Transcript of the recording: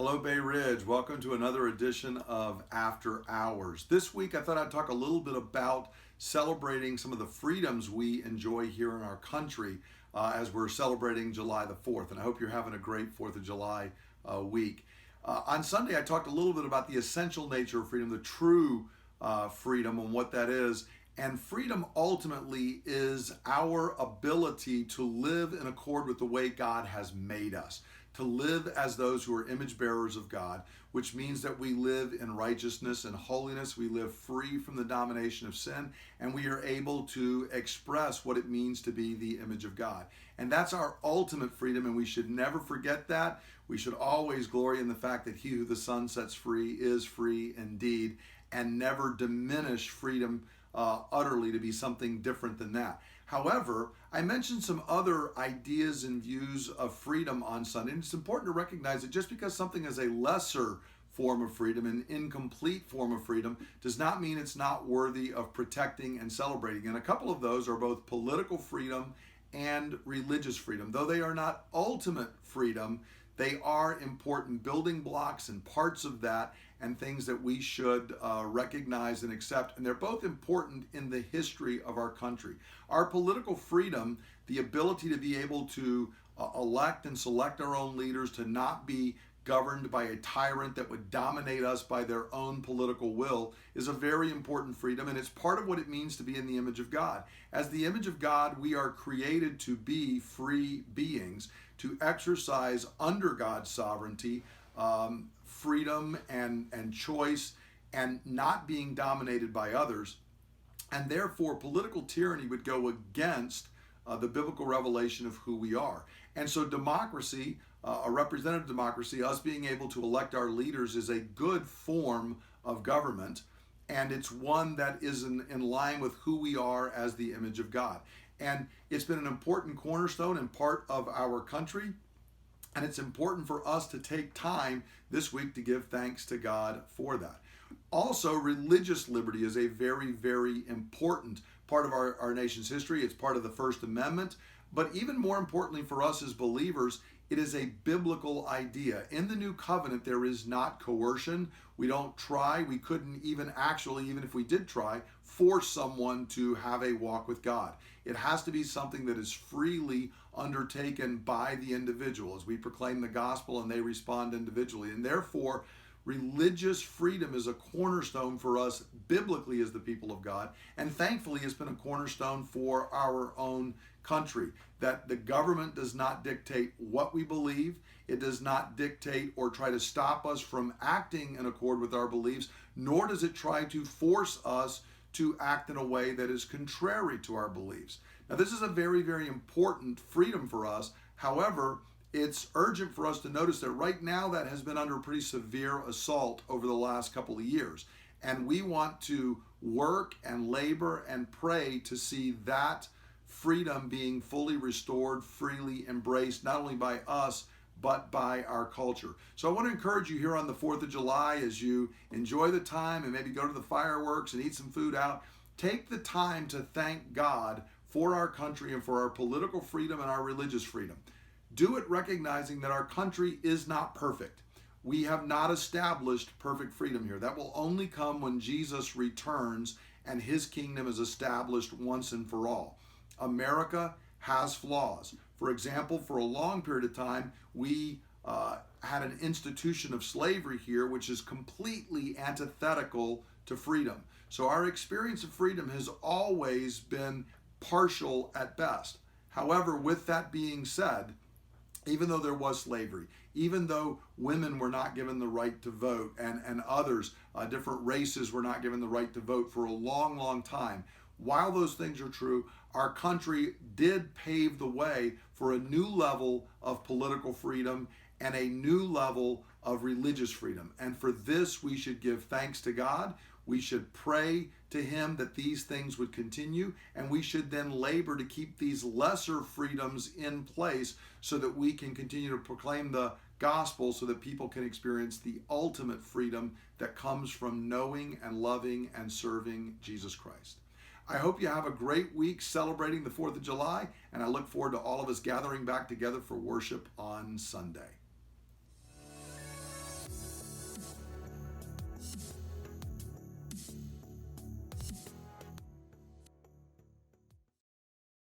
Hello, Bay Ridge. Welcome to another edition of After Hours. This week, I thought I'd talk a little bit about celebrating some of the freedoms we enjoy here in our country as we're celebrating July the 4th. And I hope you're having a great 4th of July week. On Sunday, I talked a little bit about the essential nature of freedom, the true freedom, and what that is. And freedom ultimately is our ability to live in accord with the way God has made us, to live as those who are image bearers of God, which means that we live in righteousness and holiness. We live free from the domination of sin, and we are able to express what it means to be the image of God. And that's our ultimate freedom, and we should never forget that. We should always glory in the fact that he who the Son sets free is free indeed, and never diminish freedom utterly to be something different than that. However, I mentioned some other ideas and views of freedom on Sunday, and it's important to recognize that just because something is a lesser form of freedom, an incomplete form of freedom, does not mean it's not worthy of protecting and celebrating. And a couple of those are both political freedom and religious freedom. Though they are not ultimate freedom, they are important building blocks and parts of that, and things that we should recognize and accept. And they're both important in the history of our country. Our political freedom, the ability to be able to elect and select our own leaders, to not be governed by a tyrant that would dominate us by their own political will, is a very important freedom, and it's part of what it means to be in the image of God. As the image of God, we are created to be free beings, to exercise under God's sovereignty, freedom and choice, and not being dominated by others. And therefore, political tyranny would go against the biblical revelation of who we are. And so democracy, a representative democracy, us being able to elect our leaders, is a good form of government, and it's one that is in line with who we are as the image of God. And it's been an important cornerstone and part of our country, and it's important for us to take time this week to give thanks to God for that. Also, religious liberty is a very, very important part of our nation's history. It's part of the First Amendment. But even more importantly for us as believers, it is a biblical idea. In the New Covenant, there is not coercion. We don't try. We couldn't even actually, even if we did try, force someone to have a walk with God. It has to be something that is freely undertaken by the individual as we proclaim the gospel and they respond individually. And therefore, religious freedom is a cornerstone for us biblically as the people of God, and thankfully it's been a cornerstone for our own country, that the government does not dictate what we believe. It does not dictate or try to stop us from acting in accord with our beliefs, nor does it try to force us to act in a way that is contrary to our beliefs. Now, this is a very, very important freedom for us. However, it's urgent for us to notice that right now that has been under pretty severe assault over the last couple of years. And we want to work and labor and pray to see that freedom being fully restored, freely embraced, not only by us, but by our culture. So I want to encourage you here on the 4th of July, as you enjoy the time and maybe go to the fireworks and eat some food out, take the time to thank God for our country and for our political freedom and our religious freedom. Do it recognizing that our country is not perfect. We have not established perfect freedom here. That will only come when Jesus returns and his kingdom is established once and for all. America has flaws. For example, for a long period of time, we had an institution of slavery here, which is completely antithetical to freedom. So our experience of freedom has always been partial at best. However, with that being said, even though there was slavery, even though women were not given the right to vote, and others, different races were not given the right to vote for a long, long time, while those things are true, our country did pave the way for a new level of political freedom and a new level of religious freedom. And for this, we should give thanks to God. We should pray to him that these things would continue, and we should then labor to keep these lesser freedoms in place so that we can continue to proclaim the gospel so that people can experience the ultimate freedom that comes from knowing and loving and serving Jesus Christ. I hope you have a great week celebrating the 4th of July, and I look forward to all of us gathering back together for worship on Sunday.